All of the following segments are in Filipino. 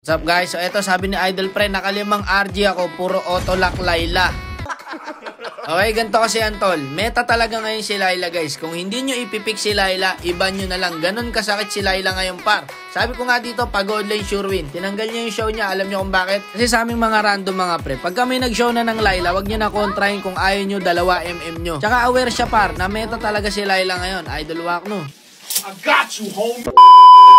What's up guys? So eto sabi ni Idol Pre, nakalimang RG ako, puro auto lock Layla. Okay, ganito kasi yan tol. Meta talaga ngayon si Layla guys. Kung hindi nyo ipipick si Layla, iba nyo na lang. Ganon kasakit si Layla ngayon par. Sabi ko nga dito, pag online sure win. Tinanggal niya yung show niya, alam nyo kung bakit? Kasi sa aming mga random mga pre, pag kami nag-show na ng Layla, wag nyo na kontrahin kung ayaw nyo 2mm nyo. Tsaka aware siya par, na meta talaga si Layla ngayon. Idol wak no. I got you, home.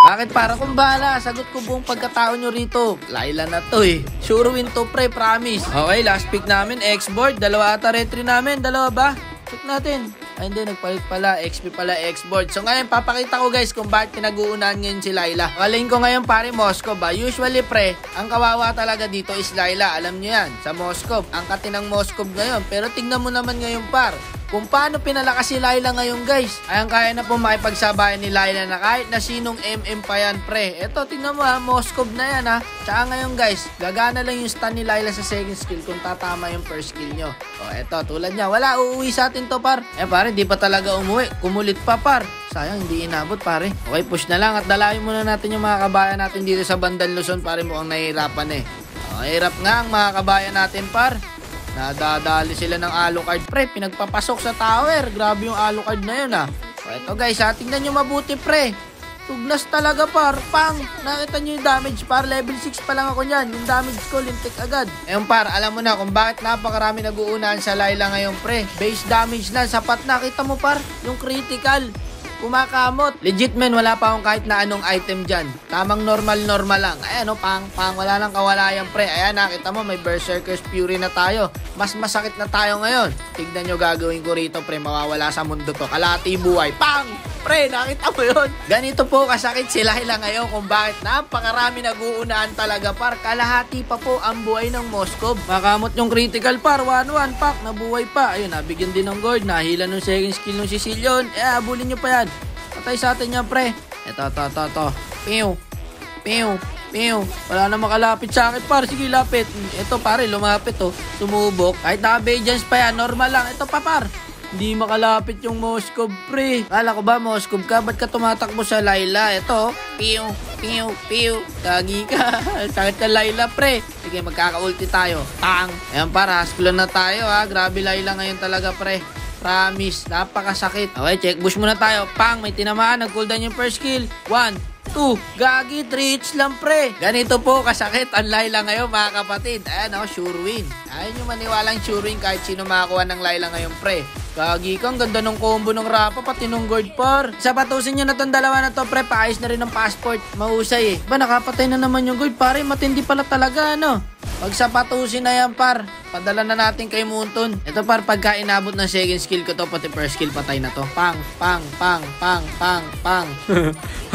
Bakit para kung bahala? Sagot ko buong pagkatao nyo rito. Layla na to eh. Sure win to pre, promise. Okay, last pick namin, X-board. Dalawa ata retry namin. Dalawa ba? Check natin. Ay hindi, nagpalit pala. XP pala, X-board. So ngayon, papakita ko guys kung bakit pinag-uunahan ngayon si Layla. Kalain ko ngayon pare, Moscow ba? Usually pre, ang kawawa talaga dito is Layla. Alam nyo yan, sa Moscow. Ang katinang Moscow ngayon. Pero tignan mo naman ngayon par. Kung paano pinalakas si Layla ngayon guys. Ayang kaya na po makipagsabayan ni Layla na kahit na sinong MM pa yan pre. Eto tingnan mo ha, Moscow na yan ha. Tsaka ngayon guys, gagana lang yung stun ni Layla sa second skill kung tatama yung first skill nyo. O eto, tulad niya, wala, uuwi sa atin to par. Eh pare, di pa talaga umuwi, kumulit pa par. Sayang, hindi inabot pare. Okay, push na lang at dalayin muna natin yung mga kabayan natin dito sa Bandang Luzon pare, mukhang nahihirapan eh. O, hirap nga ang mga kabayan natin par. Nadadali sila ng Alucard pre, pinagpapasok sa tower. Grabe yung Alucard na yun ah. So eto guys, tingnan nyo mabuti pre. Tugnas talaga par, pang. Nakita nyo yung damage par, level 6 pa lang ako nyan. Yung damage ko, lintik agad. Ayun par, alam mo na kung bakit napakarami nag-uunahan sa Layla ngayon pre. Base damage lang, sapat na. Kita mo par, yung critical. Kumakamot. Legit men, wala pa akong kahit na anong item dyan. Tamang normal lang. Ayan o, pang, wala nang kawalayan pre. Ayan, nakita mo, may Berserker's Fury na tayo. Mas masakit na tayo ngayon. Tignan nyo gagawin ko rito pre, mawawala sa mundo to. Kalati buhay. Pang! Pre, nakita mo yun? Ganito po kasakit si Layla ngayon kung bakit napakarami nag-uunahan talaga par. Kalahati pa po ang buhay ng Moscow. Makamot yung critical par, 1-1 pak, nabuhay pa. Ayun, nabigyan din ng gold, nahila nung second skill ng Sicilian. Abulin nyo pa yan. Patay sa atin yan pre. Ito. Pew. Wala na makalapit sa akin par. Sige, lapit. Ito pare, lumapit oh. Sumubok. Kahit naka-Bajans pa yan, normal lang. Ito pa par. Hindi makalapit yung Moscow pre. Kala ko ba Moscow ka? Ba't ka tumatakbo sa Layla? Ito. Pew. Gagi ka. Sakit ka Layla pre. Sige, magkaka-ulti tayo. Pang. Ayan par, haskulan na tayo ha. Grabe Layla ngayon talaga pre. Promise, napakasakit. Okay, check bush muna tayo. Pang, may tinamaan. Nag-cooldown yung first kill. 1, 2, gagi, 3 hits lang pre. Ganito po kasakit ang Layla ngayon mga kapatid. Ayan o, sure win. Ayan yung maniwalang sure win kahit sino makakuha ng Layla ngayon pre. Gagi ka, ang ganda ng combo ng Rapa, pati nung guard par. Sa patusin nyo na tong dalawa na to pre, paayos na rin ng passport. Mahusay eh. Ba, nakapatay na naman yung guard pare, matindi pala talaga ano. Pag sa patusin na yan par, padala na natin kay Munton. Ito par, pagka inabot ng second skill ko to, pati first skill patay na to. Pang.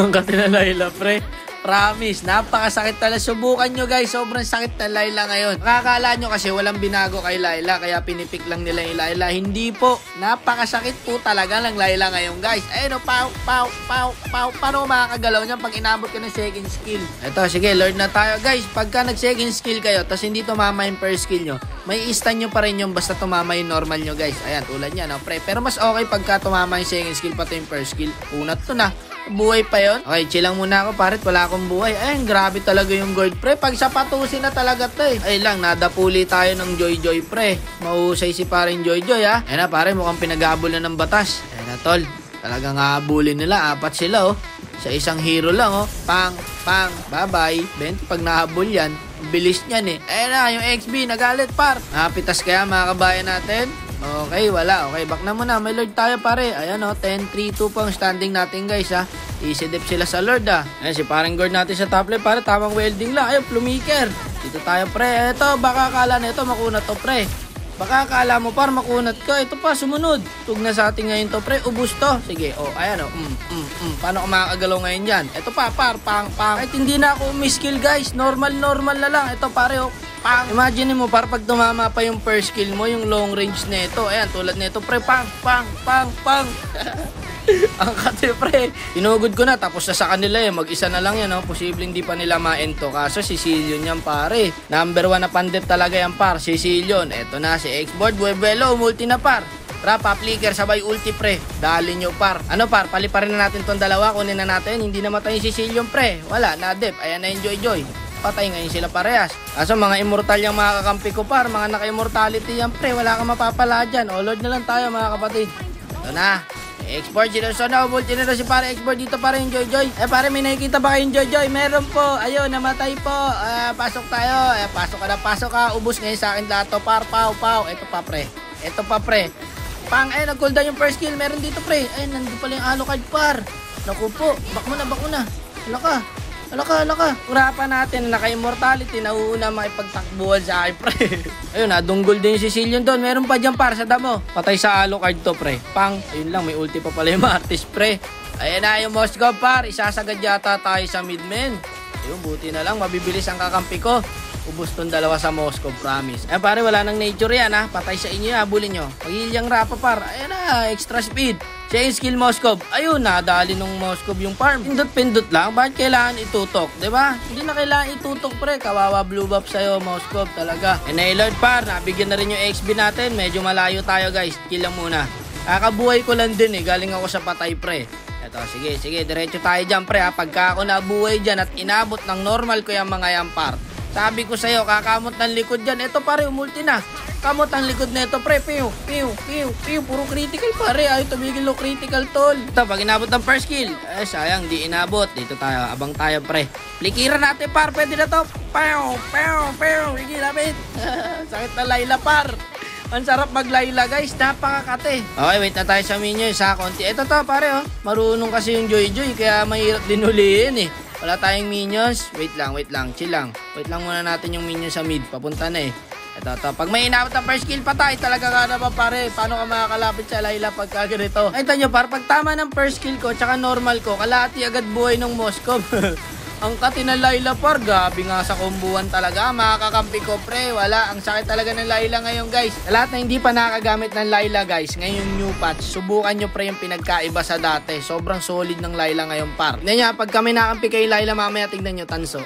Ang katina Layla pre. Promise, napakasakit talaga. Subukan nyo guys, sobrang sakit na Layla ngayon. Makakala nyo kasi walang binago kay Layla, kaya pinipik lang nila yung Layla. Hindi po, napakasakit po talaga ng Layla ngayon guys. Ayun o, pow. Paano makakagalaw niyan pag inabot ka ng second skill? Ito, sige, Lord na tayo guys. Pagka nag second skill kayo, tapos hindi tumama yung first skill nyo, may stun nyo pa rin yung basta tumama yung normal nyo guys. Ayan, tulad yan no, pre. Pero mas okay pagka tumama yung second skill pati yung first skill. Unat to na. Buhay pa yon. Okay, chill lang muna ako parit, wala akong buhay. Ayun, grabe talaga yung gold pre. Pag sa patusin na talaga to eh. Ay lang, nadapuli tayo ng Joy pre. Mahusay si paring Joy ha. Ayun na pare, mukhang pinag-aabol na ng batas. Ayun na tol, talagang aabulin nila. 4 sila oh. Sa isang hero lang oh. Pang, bye bye. 20 pag nahabol yan, bilis niyan eh. Ayun na, yung XB nagalit par. Napitas kaya mga kabayan natin. Okay, wala. Okay, back na muna. May Lord tayo pare. Ayan o, 10-3-2 po ang standing natin guys ha. Easy dip sila sa Lord ha. Ayan, si parang guard natin sa top lane pare. Tamang welding lang. Ayun, plumiker. Dito tayo pre. Ito, baka akala na ito makunat to pre. Baka akala mo par makunat ka. Ito pa, sumunod. Tug na sa atin ngayon to pre. Ubus to. Sige, ayan o. Paano ko makakagalaw ngayon yan? Ito pa, par, pang. Kahit hindi na ako miskill guys. Normal na lang. Ito pare o. Pang. Imagine mo par pag tumama pa yung first skill mo, yung long range nito. Ayan, tulad nito pre, pang. Ang kate pre. Tinugod ko na, tapos na sa kanila eh. Mag-isa na lang yan, oh. Posibleng di pa nila ma-ento. Kaso Sicilian yan pare. Number 1 na pandit talaga yan par, Sicilian. Eto na si X-board, Buebelo, multi na par. Trap, flicker, sabay ulti pre. Dali nyo par. Ano par, paliparin na natin tong dalawa. Kunin na natin, hindi namatay yung Sicilian pre. Wala, na-dep. Ayan na yung Joy. patay ngayon sila parehas. Kaso mga immortal yung mga kakampi ko par, mga naka-immortality yan pre, wala kang mapapala dyan. O Lord na lang tayo mga kapatid. Ito na. Export, sinusunod na, ubulti na si pare export dito pare yung Joy. Pare, may nakikita ba kayong Joy? Meron po. Ayun, namatay po. Pasok tayo. Pasok ka. Ubus ngayon sa akin lahat to. Pau. Ito pa pre. Pang, nag-cooldown yung first kill. Meron dito pre. Nandito pala yung Alucard par. Naku po. Bak mo na. Alaka. Urapan natin, naka-immortality, nauuna makipagtakbuhan sa akin, pre. Ayun, nadunggol din yung Sicilian doon. Meron pa dyan, par, sa damo. Patay sa Alucard to, pre. Pang, ayun lang, may ulti pa pala yung Martis, pre. Ayan na yung Moskov, par. Isasagad yata tayo sa midmen. Ayun, buti na lang, mabibilis ang kakampi ko. Ubus tong dalawa sa Moskov, promise. Pare, wala nang nature yan, ha. Patay sa inyo, habulin nyo. Pag-iilyang rapa, par. Ayan na, extra speed. Siya yung skill Moskov. Ayun, nadali nung Moskov yung farm. Pindot lang. Bakit kailangan itutok? Diba? Hindi na kailangan itutok, pre. Kawawa blue buff sa'yo, Moskov. Talaga. Lord par, nabigyan na rin yung XP natin. Medyo malayo tayo, guys. Kill lang muna. Kakabuhay ko lang din, Galing ako sa patay, pre. Eto, sige. Diretso tayo dyan, pre, ha. Pagka ako nabuhay dyan at inabot ng normal ko yung mga yan, par. Sabi ko sa'yo, kakamot ng likod dyan. Eto, pare, umulti na. Kamot ang likod nito, pre. Piu. Puro critical, pare. Ay, tumigil lo critical, tol. Ito, pag inabot ng first kill. Sayang, di inabot. Dito tayo, abang tayo, pre. Flikiran natin, par. Pwede na to. Piu. Sige, lapit. Sakit na Layla, par. Ang sarap mag-Layla, guys. Napakakate. Okay, wait na tayo sa minions, ha. Konti. Ito to, pare, oh. Marunong kasi yung Joy. Kaya mahirap din hulihin, Wala tayong minions. Wait lang. Chill lang. Wait lang muna natin yung minions sa mid. Papunta na, Ito. Pag may inabot ng first kill patay, talaga ka na ba pare? Paano ka makakalapit sa Layla pagka ganito? Ito nyo par, pag tama ng first kill ko, tsaka normal ko, kalahati agad buhay ng Moskov. Ang kati ng Layla par, gabi nga sa kombuhan talaga. Makakakampi ko pre, wala. Ang sakit talaga ng Layla ngayon guys. Sa lahat na hindi pa nakagamit ng Layla guys, ngayon new patch, subukan nyo pre yung pinagkaiba sa dati. Sobrang solid ng Layla ngayon par. Tignan nyo, pag kami nakampi kay Layla mamaya, tignan nyo tanso.